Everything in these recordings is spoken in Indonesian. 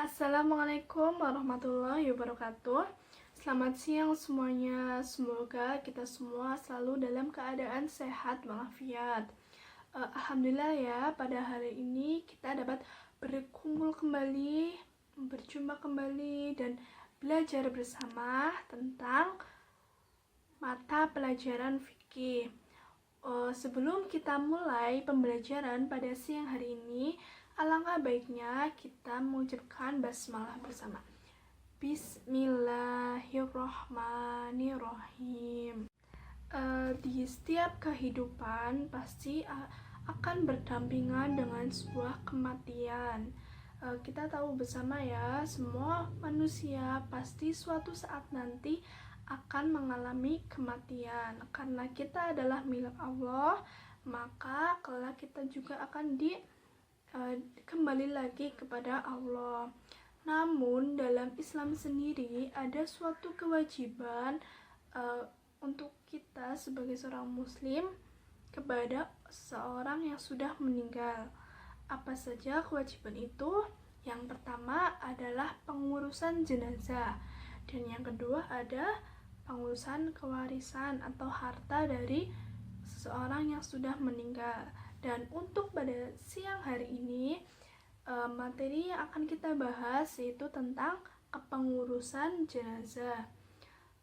Assalamualaikum warahmatullahi wabarakatuh. Selamat siang semuanya. Semoga kita semua selalu dalam keadaan sehat walafiat. Alhamdulillah ya, pada hari ini kita dapat berkumpul kembali, berjumpa kembali dan belajar bersama tentang mata pelajaran fikih. Sebelum kita mulai pembelajaran pada siang hari ini, alangkah baiknya kita mengucapkan basmalah bersama. Bismillahirrohmanirrohim. Di setiap kehidupan pasti akan berdampingan dengan sebuah kematian. Kita tahu bersama ya, semua manusia pasti suatu saat nanti akan mengalami kematian. Karena kita adalah milik Allah, maka kelak kita juga akan kembali lagi kepada Allah. Namun dalam Islam sendiri ada suatu kewajiban untuk kita sebagai seorang muslim kepada seorang yang sudah meninggal. Apa saja kewajiban itu? Yang pertama adalah pengurusan jenazah, dan yang kedua ada pengurusan kewarisan atau harta dari seseorang yang sudah meninggal. Dan untuk pada siang hari ini, materi yang akan kita bahas yaitu tentang kepengurusan jenazah.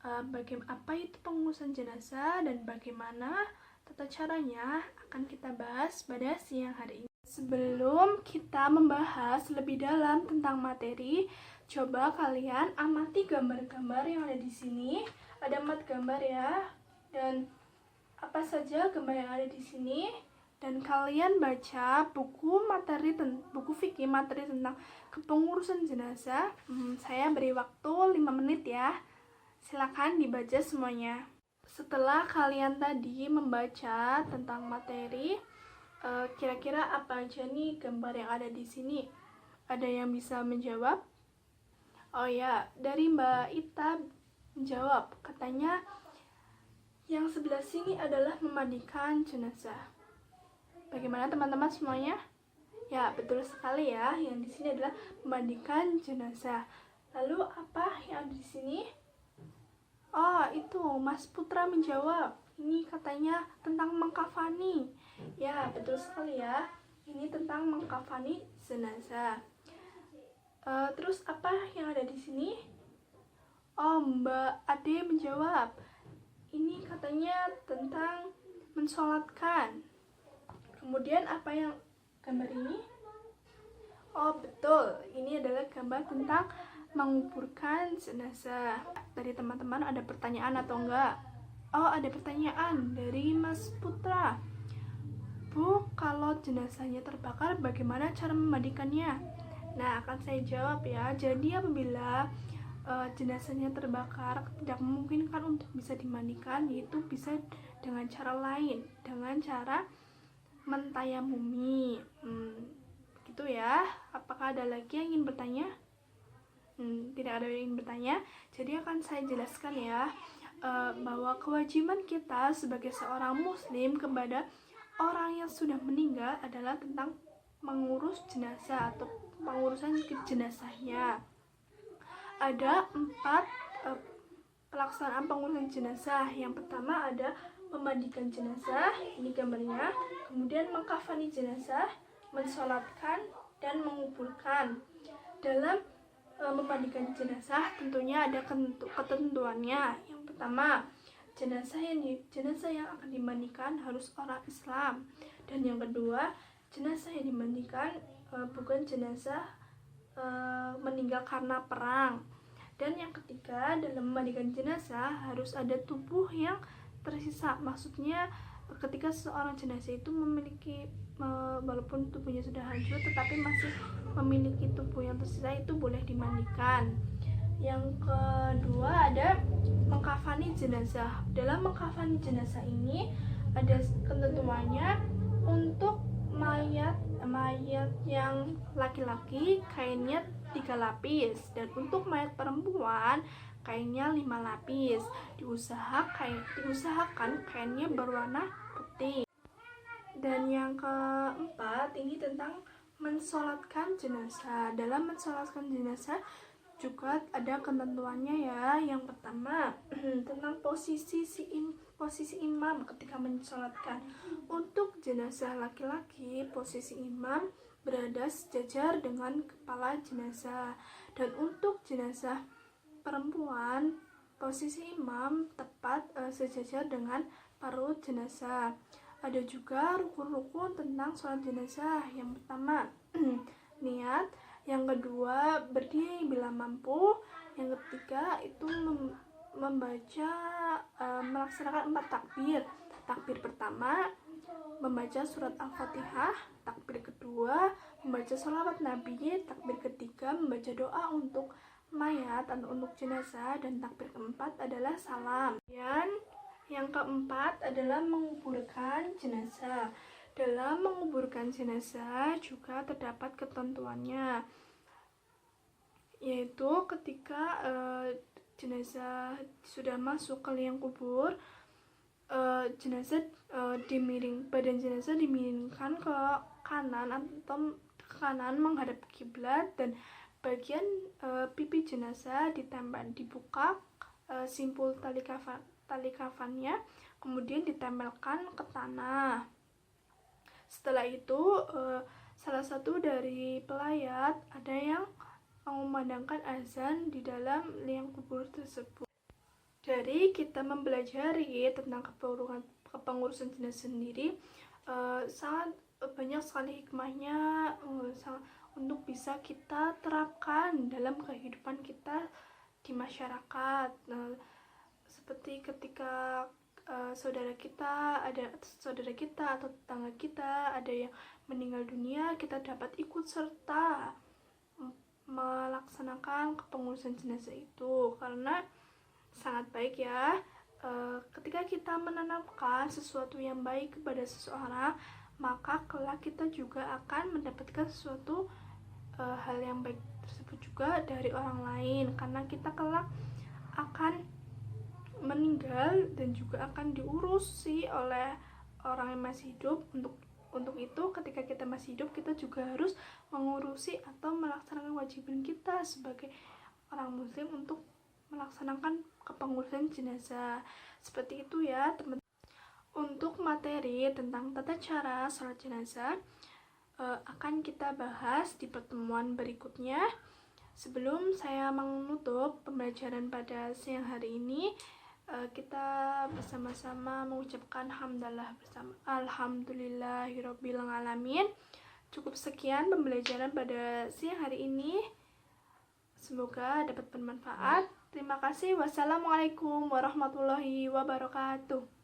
Apa itu pengurusan jenazah dan bagaimana tata caranya akan kita bahas pada siang hari ini. Sebelum kita membahas lebih dalam tentang materi, coba kalian amati gambar-gambar yang ada di sini. Ada 4 gambar ya, dan apa saja gambar yang ada di sini. Dan kalian baca buku fikih materi tentang kepengurusan jenazah. Saya beri waktu 5 menit ya. Silakan dibaca semuanya. Setelah kalian tadi membaca tentang materi, kira-kira apa aja nih gambar yang ada di sini? Ada yang bisa menjawab? Oh ya, dari Mbak Ita menjawab. Katanya yang sebelah sini adalah memandikan jenazah. Bagaimana teman-teman semuanya? Ya, betul sekali ya. Yang di sini adalah memandikan jenazah. Lalu apa yang ada di sini? Oh, itu Mas Putra menjawab. Ini katanya tentang mengkafani. Ya, betul sekali ya. Ini tentang mengkafani jenazah. Terus apa yang ada di sini? Oh, Mbak Ade menjawab. Ini katanya tentang mensolatkan. Kemudian apa yang gambar ini? Oh, betul. Ini adalah gambar tentang menguburkan jenazah. Dari teman-teman ada pertanyaan atau enggak? Oh, ada pertanyaan dari Mas Putra. Bu, kalau jenazahnya terbakar bagaimana cara memandikannya? Nah, akan saya jawab ya. Jadi apabila jenazahnya terbakar, tidak memungkinkan untuk bisa dimandikan, yaitu bisa dengan cara lain, dengan cara mentayamumi. Gitu ya. Apakah ada lagi yang ingin bertanya? Tidak ada yang ingin bertanya. Jadi akan saya jelaskan ya, bahwa kewajiban kita sebagai seorang muslim kepada orang yang sudah meninggal adalah tentang mengurus jenazah atau pengurusan jenazahnya. Ada 4 pelaksanaan pengurusan jenazah. Yang pertama ada memandikan jenazah, ini gambarnya. Kemudian mengkafani jenazah, mensolatkan, dan menguburkan. Dalam memandikan jenazah tentunya ada ketentuannya. Yang pertama, jenazah yang akan dimandikan harus orang Islam. Dan yang kedua, jenazah yang dimandikan bukan jenazah meninggal karena perang. Dan yang ketiga, dalam memandikan jenazah harus ada tubuh yang tersisa. Maksudnya ketika seorang jenazah itu memiliki, walaupun tubuhnya sudah hancur tetapi masih memiliki tubuh yang tersisa, itu boleh dimandikan. Yang kedua ada mengkafani jenazah. Dalam mengkafani jenazah ini ada ketentuannya. Untuk mayat yang laki-laki kainnya 3 lapis, dan untuk mayat perempuan kainnya 5 lapis. Diusahakan kainnya berwarna putih. Dan yang keempat ini tentang mensolatkan jenazah. Dalam mensolatkan jenazah juga ada ketentuannya ya. Yang pertama tentang posisi imam ketika mensolatkan. Untuk jenazah laki-laki, posisi imam berada sejajar dengan kepala jenazah, dan untuk jenazah perempuan posisi imam tepat sejajar dengan perut jenazah. Ada juga rukun-rukun tentang sholat jenazah. Yang pertama niat, yang kedua berdiri bila mampu, yang ketiga itu membaca melaksanakan 4 takbir. Takbir pertama membaca surat Al-Fatihah, takbir kedua membaca sholawat Nabi, takbir ketiga membaca doa untuk mayat atau untuk jenazah, dan takbir keempat adalah salam. Dan yang keempat adalah menguburkan jenazah. Dalam menguburkan jenazah juga terdapat ketentuannya, yaitu ketika jenazah sudah masuk ke liang kubur, badan jenazah dimiringkan ke kanan atau ke kanan menghadap kiblat, dan bagian pipi jenazah dibuka simpul tali kafannya, kemudian ditempelkan ke tanah. Setelah itu salah satu dari pelayat ada yang mengumandangkan azan di dalam liang kubur tersebut. Dari kita mempelajari tentang kepengurusan jenazah sendiri, sangat banyak sekali hikmahnya untuk bisa kita terapkan dalam kehidupan kita di masyarakat. Seperti ketika saudara kita atau tetangga kita ada yang meninggal dunia, kita dapat ikut serta melaksanakan kepengurusan jenazah itu, karena sangat baik ya. Ketika kita menanamkan sesuatu yang baik kepada seseorang, maka kelak kita juga akan mendapatkan sesuatu hal yang baik tersebut juga dari orang lain, karena kita kelak akan meninggal dan juga akan diurusi oleh orang yang masih hidup. Untuk itu ketika kita masih hidup, kita juga harus mengurusi atau melaksanakan kewajiban kita sebagai orang muslim untuk melaksanakan kepengurusan jenazah. Seperti itu ya teman-teman. Untuk materi tentang tata cara sholat jenazah akan kita bahas di pertemuan berikutnya. Sebelum saya menutup pembelajaran pada siang hari ini, kita bersama-sama mengucapkan alhamdulillahirabbil alamin. Cukup sekian pembelajaran pada siang hari ini. Semoga dapat bermanfaat. Terima kasih. Wassalamualaikum warahmatullahi wabarakatuh.